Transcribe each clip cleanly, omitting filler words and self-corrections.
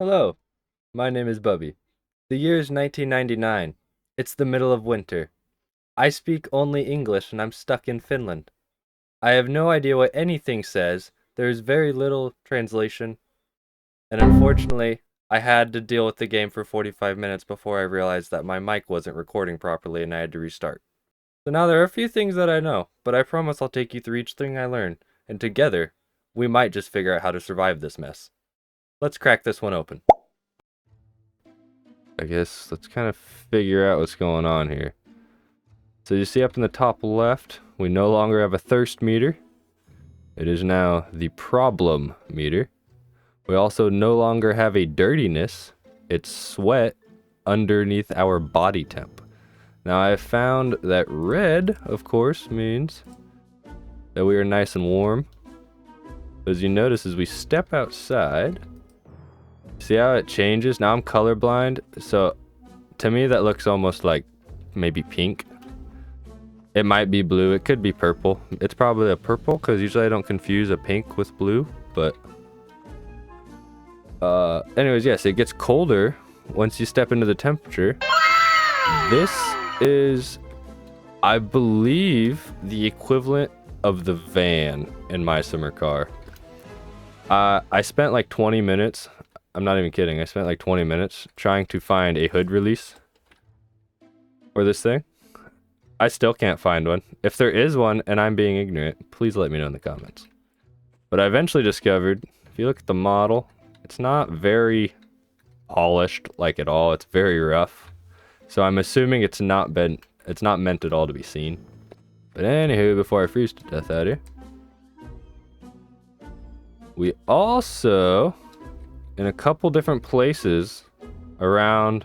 Hello, my name is Bubby. The year is 1999. It's the middle of winter. I speak only English and I'm stuck in Finland. I have no idea what anything says. There is very little translation, and unfortunately, I had to deal with the game for 45 minutes before I realized that my mic wasn't recording properly and I had to restart. So now there are a few things that I know, but I promise I'll take you through each thing I learn, and together, we might just figure out how to survive this mess. Let's crack this one open. I guess let's kind of figure out what's going on here. So you see up in the top left, we no longer have a thirst meter. It is now the problem meter. We also no longer have a dirtiness. It's sweat underneath our body temp. Now I have found that red, of course, means that we are nice and warm. As you notice, as we step outside, see how it changes? Now I'm colorblind, so to me that looks almost like maybe pink. It might be blue, it could be purple. It's probably a purple, because usually I don't confuse a pink with blue, but... anyways, yes, it gets colder once you step into the temperature. This is, I believe, the equivalent of the van in my summer car. I spent like 20 minutes, I'm not even kidding, I spent like 20 minutes trying to find a hood release for this thing. I still can't find one. If there is one and I'm being ignorant, please let me know in the comments. But I eventually discovered, if you look at the model, it's not very polished like at all. It's very rough. So I'm assuming it's not meant at all to be seen. But anywho, before I freeze to death out here, we also, in a couple different places around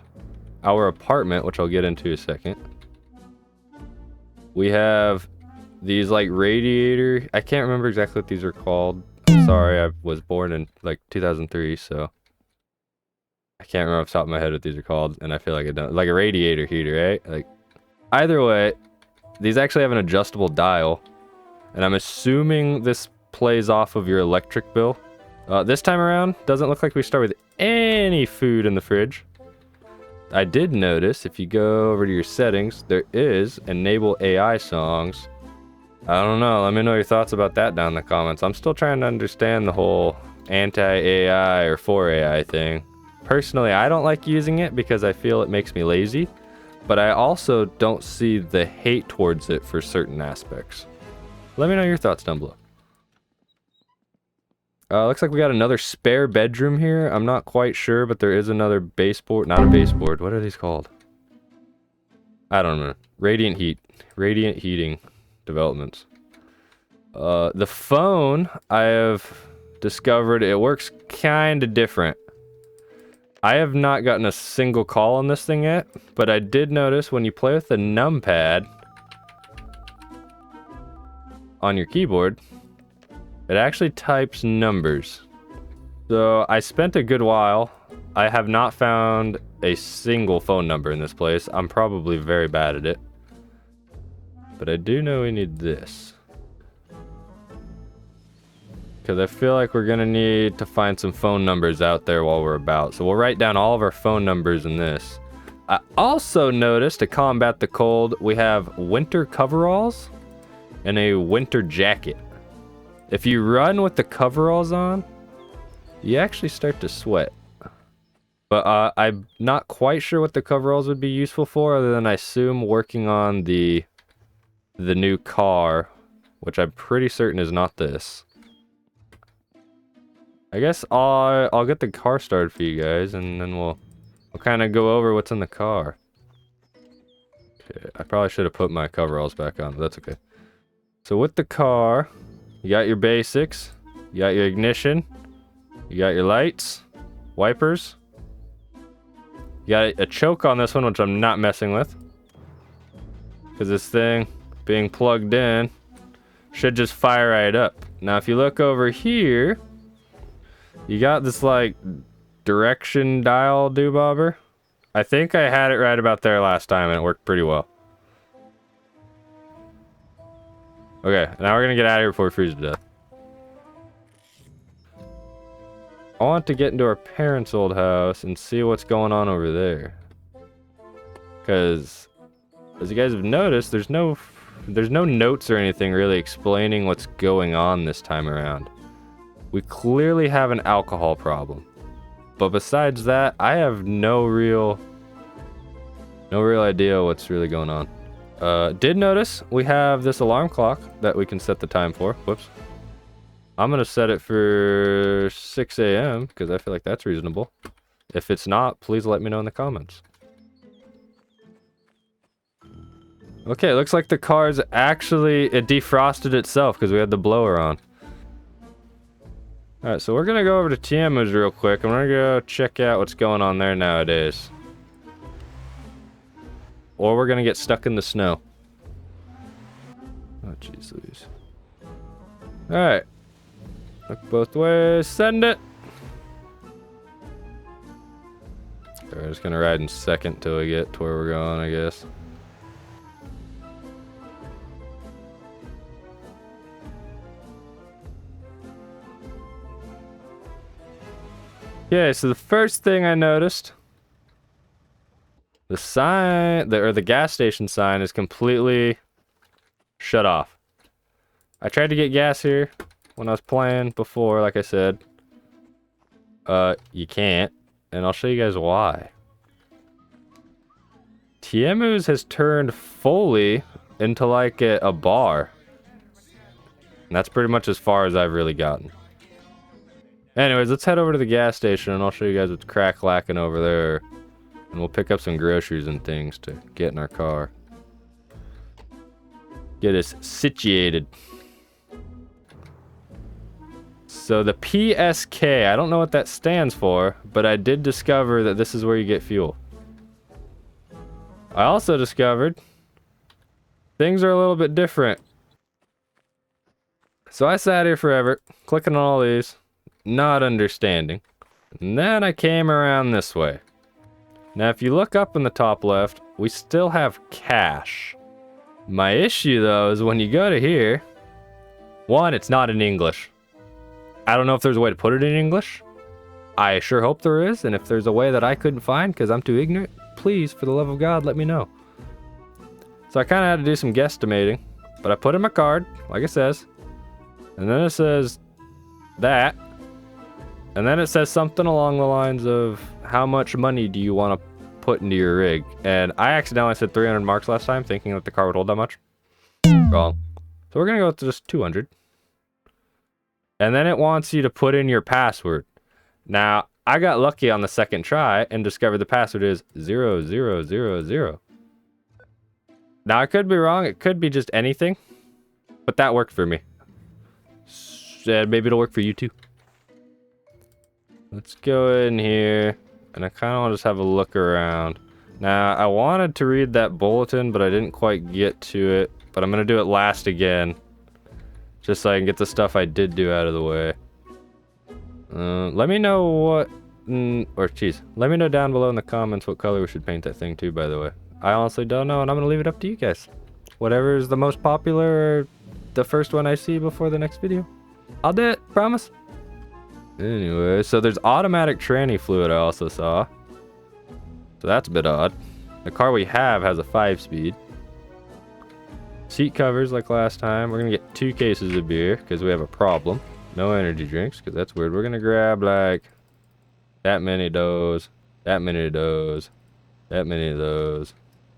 our apartment, which I'll get into in a second, we have these like radiator, I can't remember exactly what these are called. I'm sorry, I was born in like 2003, so I can't remember off the top of my head what these are called, and I feel like I don't, like a radiator heater, right? Like, either way, these actually have an adjustable dial, and I'm assuming this plays off of your electric bill. This time around, doesn't look like we start with any food in the fridge. I did notice, if you go over to your settings, there is enable AI songs. I don't know, let me know your thoughts about that down in the comments. I'm still trying to understand the whole anti-AI or for AI thing. Personally, I don't like using it because I feel it makes me lazy, but I also don't see the hate towards it for certain aspects. Let me know your thoughts down below. Looks like we got another spare bedroom here. I'm not quite sure, but there is another baseboard. Not a baseboard. What are these called? I don't know. Radiant heating developments. The phone, I have discovered it works kind of different. I have not gotten a single call on this thing yet, but I did notice when you play with the numpad on your keyboard, it actually types numbers. So I spent a good while. I have not found a single phone number in this place. I'm probably very bad at it. But I do know we need this. Because I feel like we're gonna need to find some phone numbers out there while we're about. So we'll write down all of our phone numbers in this. I also noticed to combat the cold, we have winter coveralls and a winter jacket. If you run with the coveralls on, you actually start to sweat. But I'm not quite sure what the coveralls would be useful for, other than I assume working on the new car, which I'm pretty certain is not this. I guess I'll get the car started for you guys, and then we'll kind of go over what's in the car. Okay, I probably should have put my coveralls back on, but that's okay. So with the car, you got your basics, you got your ignition, you got your lights, wipers. You got a choke on this one, which I'm not messing with, because this thing being plugged in should just fire right up. Now if you look over here, you got this like direction dial doobobber. I think I had it right about there last time and it worked pretty well. Okay, now we're gonna get out of here before we freeze to death. I want to get into our parents' old house and see what's going on over there. Because, as you guys have noticed, there's no notes or anything really explaining what's going on this time around. We clearly have an alcohol problem. But besides that, I have no real idea what's really going on. Did notice we have this alarm clock that we can set the time for. Whoops. I'm gonna set it for 6 a.m. because I feel like that's reasonable. If it's not, please let me know in the comments. Okay, looks like the car's actually, it defrosted itself because we had the blower on. Alright, so we're gonna go over to Tiamu's real quick. I'm gonna go check out what's going on there nowadays. Or we're gonna get stuck in the snow. Oh, jeez Louise. Alright. Look both ways, send it! We're just gonna ride in second till we get to where we're going, I guess. Okay, so the first thing I noticed, the sign, or the gas station sign is completely shut off. I tried to get gas here when I was playing before, like I said. You can't, and I'll show you guys why. Tiamu's has turned fully into like a bar. And that's pretty much as far as I've really gotten. Anyways, let's head over to the gas station and I'll show you guys what's crack-lacking over there. And we'll pick up some groceries and things to get in our car. Get us situated. So the PSK, I don't know what that stands for, but I did discover that this is where you get fuel. I also discovered things are a little bit different. So I sat here forever, clicking on all these, not understanding. And then I came around this way. Now if you look up in the top left, we still have cash. My issue though is when you go to here, one, it's not in English. I don't know if there's a way to put it in English. I sure hope there is, and if there's a way that I couldn't find because I'm too ignorant, please, for the love of God, let me know. So I kind of had to do some guesstimating, but I put in my card, like it says, and then it says that, and then it says something along the lines of how much money do you want to put into your rig, and I accidentally said 300 marks last time, thinking that the car would hold that much. Wrong. So we're gonna go with just 200. And then it wants you to put in your password. Now, I got lucky on the second try and discovered the password is 0000. Now, I could be wrong. It could be just anything. But that worked for me. Maybe it'll work for you too. Let's go in here. And I kind of want to just have a look around. Now, I wanted to read that bulletin, but I didn't quite get to it. But I'm going to do it last again. Just so I can get the stuff I did do out of the way. Let me know what... let me know down below in the comments what color we should paint that thing to, by the way. I honestly don't know, and I'm going to leave it up to you guys. Whatever is the most popular, or the first one I see before the next video. I'll do it, promise. Anyway, so there's automatic tranny fluid I also saw. So that's a bit odd. The car we have has a 5-speed. Seat covers like last time. We're gonna get 2 cases of beer because we have a problem. No energy drinks because that's weird. We're gonna grab like that many of those, that many of those, that many of those,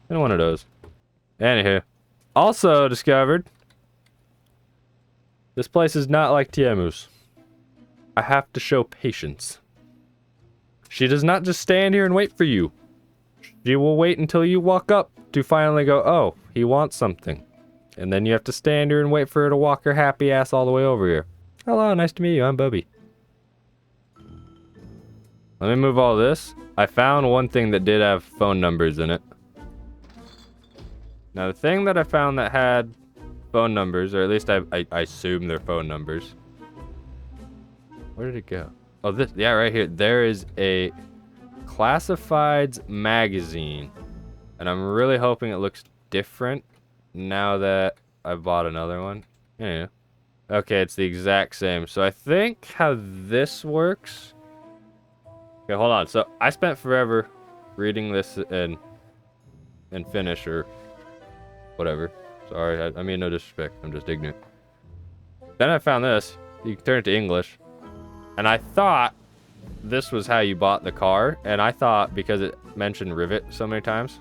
and one of those. Anywho, also discovered this place is not like Tiamu's. I have to show patience. She does not just stand here and wait for you. She will wait until you walk up to finally go, oh, he wants something. And then you have to stand here and wait for her to walk her happy ass all the way over here. Hello, nice to meet you. I'm Bubby. Let me move all this. I found one thing that did have phone numbers in it. Now, the thing that I found that had phone numbers, or at least I assume they're phone numbers. Where did it go? Oh, this, yeah, right here. There is a classifieds magazine. And I'm really hoping it looks different now that I bought another one. Yeah. Okay, it's the exact same. So I think how this works Okay, hold on. So I spent forever reading this and finish or whatever. Sorry, I mean no disrespect. I'm just ignorant. Then I found this. You can turn it to English. And I thought this was how you bought the car. And I thought because it mentioned rivet so many times,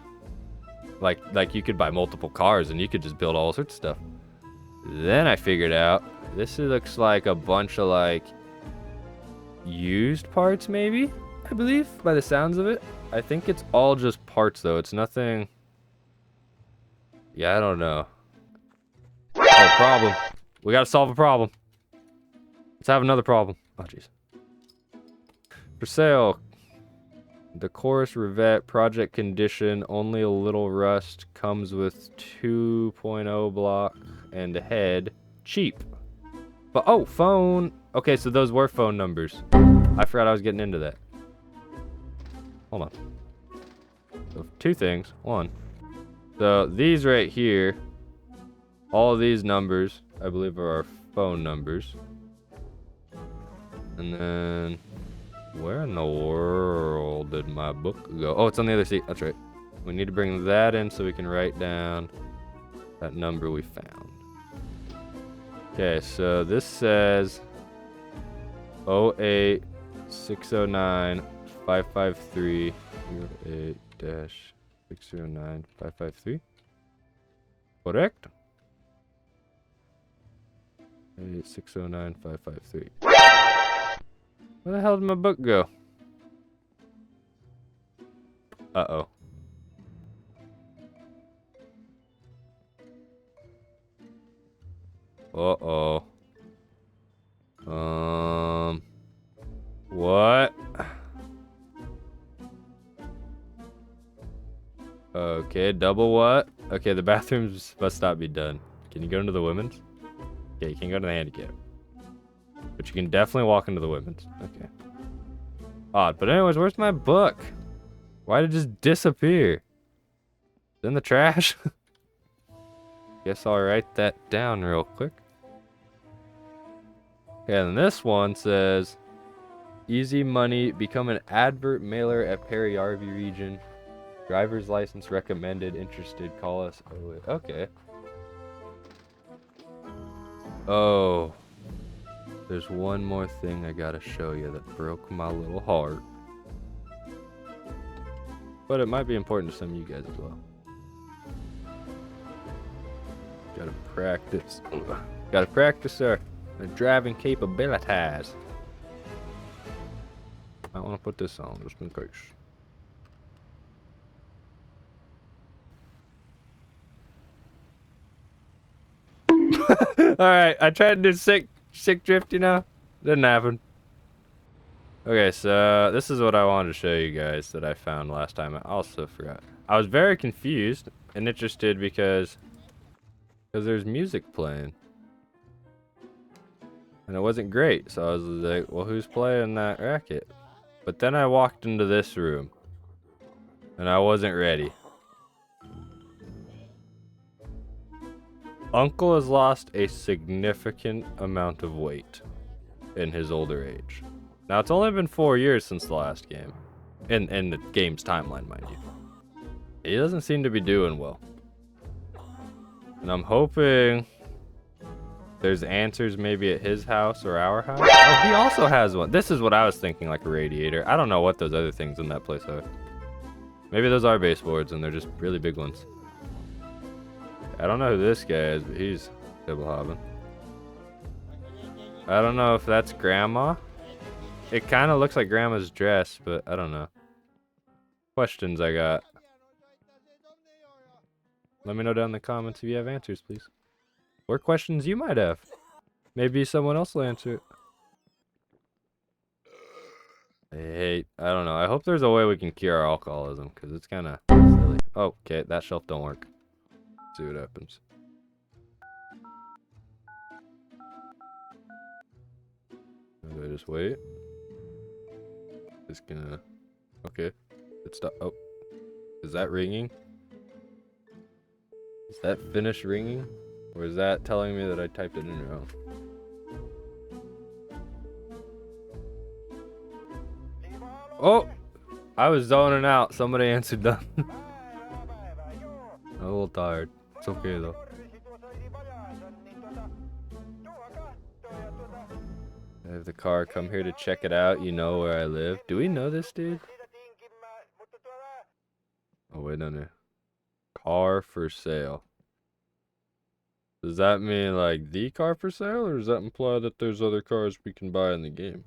like you could buy multiple cars and you could just build all sorts of stuff. Then I figured out this looks like a bunch of like used parts maybe, I believe, by the sounds of it. I think it's all just parts though. It's nothing. Yeah, I don't know. Oh, problem. We gotta solve a problem. Let's have another problem. Oh, jeez. For sale. The chorus revet project condition, only a little rust, comes with 2.0 block and head. Cheap. But, oh, phone. Okay, so those were phone numbers. I forgot I was getting into that. Hold on. So, two things. One. So, these right here, all of these numbers, I believe are our phone numbers. And then, where in the world did my book go? Oh, it's on the other seat. That's right. We need to bring that in so we can write down that number we found. Okay, so this says 08609-553 08-609-553. Correct? 08609-553. Where the hell did my book go? Uh-oh. Uh-oh. What? Okay, double what? Okay, the bathrooms must not be done. Can you go into the women's? Okay, you can go to the handicap. But you can definitely walk into the women's. Okay. Odd. But anyways, where's my book? Why did it just disappear? It's in the trash? Guess I'll write that down real quick. Okay, and this one says, easy money, become an advert mailer at Perry RV region. Driver's license recommended, interested, call us. Oh, okay. Oh. There's one more thing I gotta show you that broke my little heart. But it might be important to some of you guys as well. Gotta practice. Gotta practice our driving capabilities. I wanna put this on just in case. Alright, I tried to do sick drift, you know? Didn't happen. Okay, so this is what I wanted to show you guys that I found last time. I also forgot. I was very confused and interested because there's music playing. And it wasn't great, so I was like, well, who's playing that racket? But then I walked into this room and I wasn't ready. Uncle has lost a significant amount of weight in his older age. Now, it's only been 4 years since the last game. In the game's timeline, mind you. He doesn't seem to be doing well. And I'm hoping there's answers maybe at his house or our house. Oh, he also has one. This is what I was thinking, like a radiator. I don't know what those other things in that place are. Maybe those are baseboards and they're just really big ones. I don't know who this guy is, but he's double hobbing. I don't know if that's Grandma. It kind of looks like Grandma's dress, but I don't know. Questions I got. Let me know down in the comments if you have answers, please. Or questions you might have. Maybe someone else will answer it. I don't know. I hope there's a way we can cure our alcoholism, because it's kind of silly. Oh, okay, that shelf don't work. Let's see what happens. Do I just wait? Just gonna... Okay. It stopped. Oh. Is that ringing? Is that finished ringing? Or is that telling me that I typed it in wrong? Oh! I was zoning out. Somebody answered them. I'm a little tired. It's okay though. I have the car. Come here to check it out. You know where I live. Do we know this dude? Oh, wait, no. Car for sale. Does that mean like the car for sale, or does that imply that there's other cars we can buy in the game?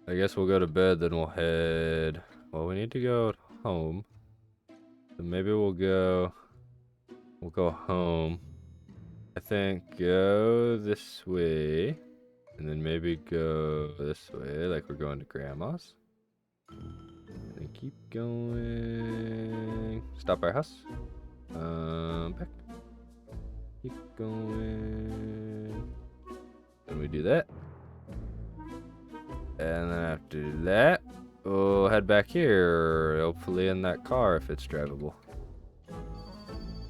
I guess we'll go to bed, then we'll head... Well, we need to go home. So maybe we'll go home. I think go this way. And then maybe go this way, like we're going to Grandma's. And then keep going. Stop our house. Back. Keep going. And we do that. And then after that, we'll head back here. Hopefully in that car if it's drivable.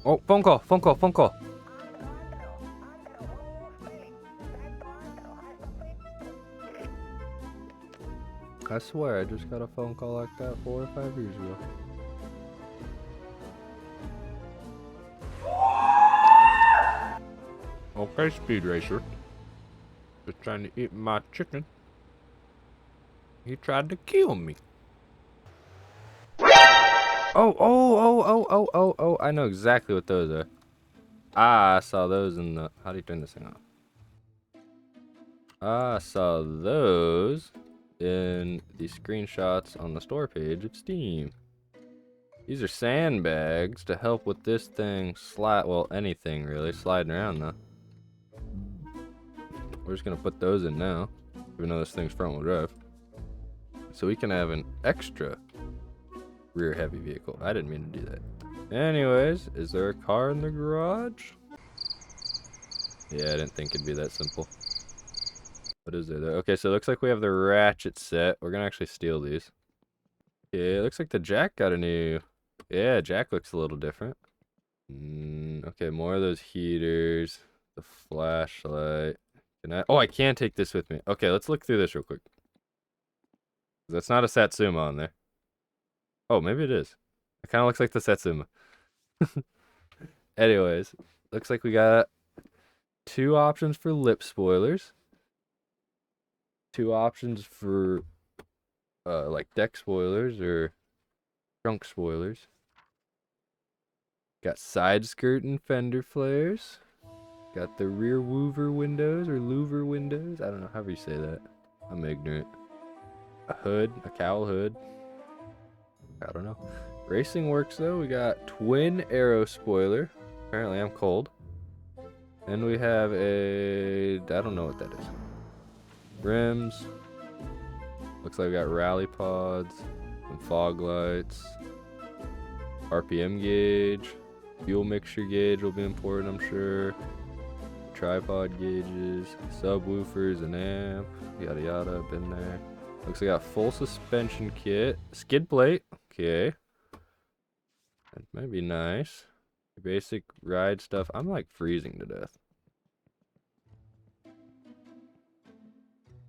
Oh, phone call, phone call, phone call. I swear I just got a phone call like that 4 or 5 years ago. Okay, Speed Racer. Just trying to eat my chicken. He tried to kill me. Oh, I know exactly what those are. I saw those in the... How do you turn this thing off? I saw those in the screenshots on the store page of Steam. These are sandbags to help with this thing slide... Well, anything really, sliding around though. We're just gonna put those in now, even though this thing's front wheel drive. So we can have an extra rear heavy vehicle. I didn't mean to do that. Anyways, is there a car in the garage? Yeah, I didn't think it'd be that simple. What is there though? Okay, so it looks like we have the ratchet set. We're gonna actually steal these. Yeah, it looks like the jack got a new... Yeah, jack looks a little different. Okay, more of those heaters. The flashlight. Oh, I can take this with me. Okay, let's look through this real quick. That's not a Satsuma on there. Oh, maybe it is. It kind of looks like the Satsuma. Anyways, looks like we got 2 options for lip spoilers. 2 options for like deck spoilers or trunk spoilers. Got side skirt and fender flares. Got the rear woover windows or louver windows. I don't know however you say that. I'm ignorant. A hood, a cowl hood. I don't know. Racing works though. We got twin arrow spoiler. Apparently I'm cold. And we have a... I don't know what that is. Rims. Looks like we got rally pods. Some fog lights. RPM gauge. Fuel mixture gauge will be important, I'm sure. Tripod gauges. Subwoofers, an amp. Yada yada, been there. Looks like we got full suspension kit. Skid plate. Okay. That might be nice. Basic ride stuff. I'm like freezing to death.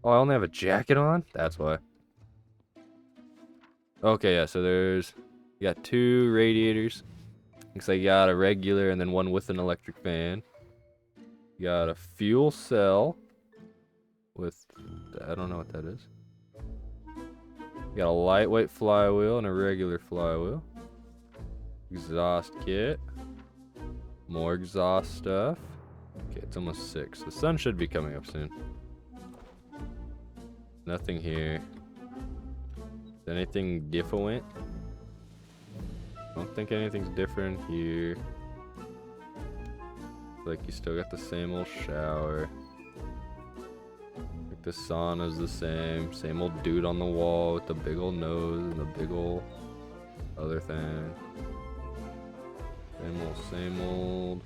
Oh, I only have a jacket on? That's why. Okay, yeah, so there's... You got 2 radiators. Looks like you got a regular and then one with an electric fan. You got a fuel cell with... I don't know what that is. You got a lightweight flywheel and a regular flywheel. Exhaust kit. More exhaust stuff. Okay, it's almost 6. The sun should be coming up soon. Nothing here. Is anything different? I don't think anything's different here. Like you still got the same old shower. Like the sauna's the same. Same old dude on the wall with the big old nose and the big old other thing. Same old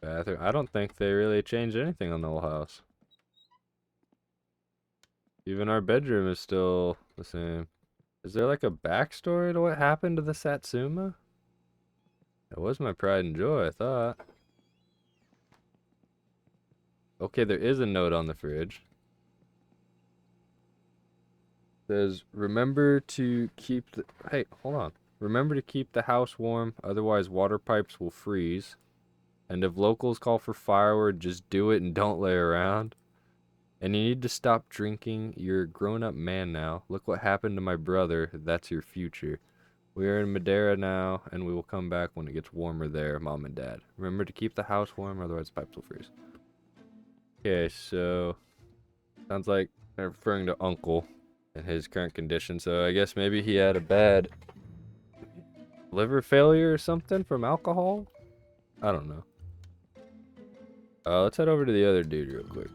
bathroom. I don't think they really changed anything on the whole house. Even our bedroom is still the same. Is there like a backstory to what happened to the Satsuma? That was my pride and joy, I thought. Okay, there is a note on the fridge. Says, remember to keep the... Hey, hold on. Remember to keep the house warm, otherwise water pipes will freeze. And if locals call for firewood, just do it and don't lay around. And you need to stop drinking. You're a grown-up man now. Look what happened to my brother. That's your future. We are in Madeira now, and we will come back when it gets warmer there, Mom and Dad. Remember to keep the house warm, otherwise pipes will freeze. Okay, so... Sounds like they're referring to Uncle and his current condition. So I guess maybe he had a bad liver failure or something from alcohol? I don't know. Let's head over to the other dude real quick.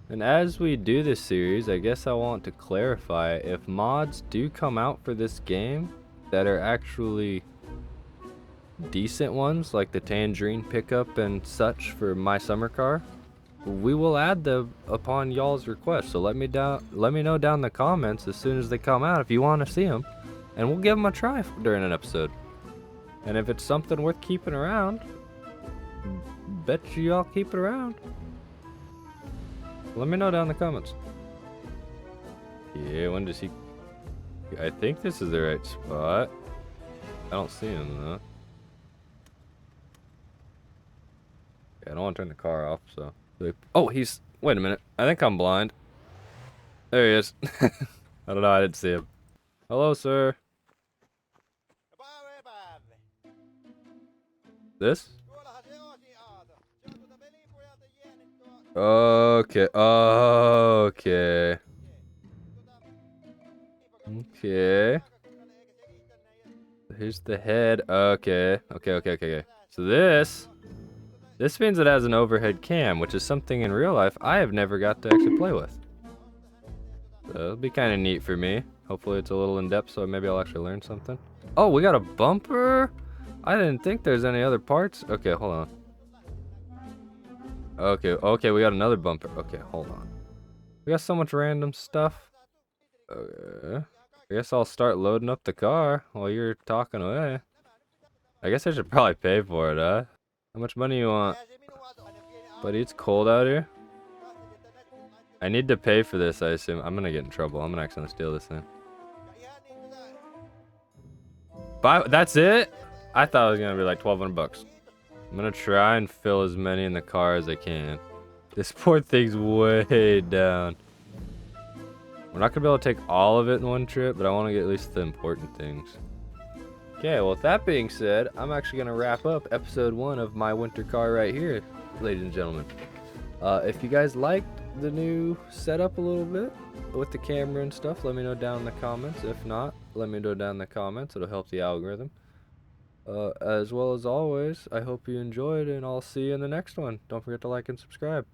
And as we do this series, I guess I want to clarify if mods do come out for this game that are actually decent ones, like the Tangerine pickup and such for my summer car, we will add them upon y'all's request. So let me know down in the comments as soon as they come out if you want to see them, and we'll give them a try during an episode. And if it's something worth keeping around, bet you y'all keep it around. Let me know down in the comments. Yeah, when does he... I think this is the right spot. I don't see him though. Yeah, I don't want to turn the car off, so... Oh, he's... Wait a minute. I think I'm blind. There he is. I don't know, I didn't see him. Hello, sir. This? Okay, okay. Okay. Here's the head. Okay. Okay. So this means it has an overhead cam, which is something in real life I have never got to actually play with. So it'll be kind of neat for me. Hopefully it's a little in-depth, so maybe I'll actually learn something. Oh, we got a bumper? I didn't think there's any other parts. Okay, hold on. Okay, we got another bumper. Okay, hold on. We got so much random stuff. Okay. I guess I'll start loading up the car while you're talking away. I guess I should probably pay for it, huh? How much money you want? Buddy, it's cold out here. I need to pay for this, I assume. I'm gonna get in trouble. I'm gonna accidentally steal this thing. That's it? I thought it was gonna be like 1,200 bucks. I'm gonna try and fill as many in the car as I can. This poor thing's way down. We're not gonna be able to take all of it in one trip, but I want to get at least the important things. Okay, well, with that being said, I'm actually gonna wrap up episode 1 of my winter car right here, ladies and gentlemen. If you guys liked the new setup a little bit with the camera and stuff, let me know down in the comments. If not, let me know down in the comments. It'll help the algorithm. As well as always, I hope you enjoyed, and I'll see you in the next one. Don't forget to like and subscribe.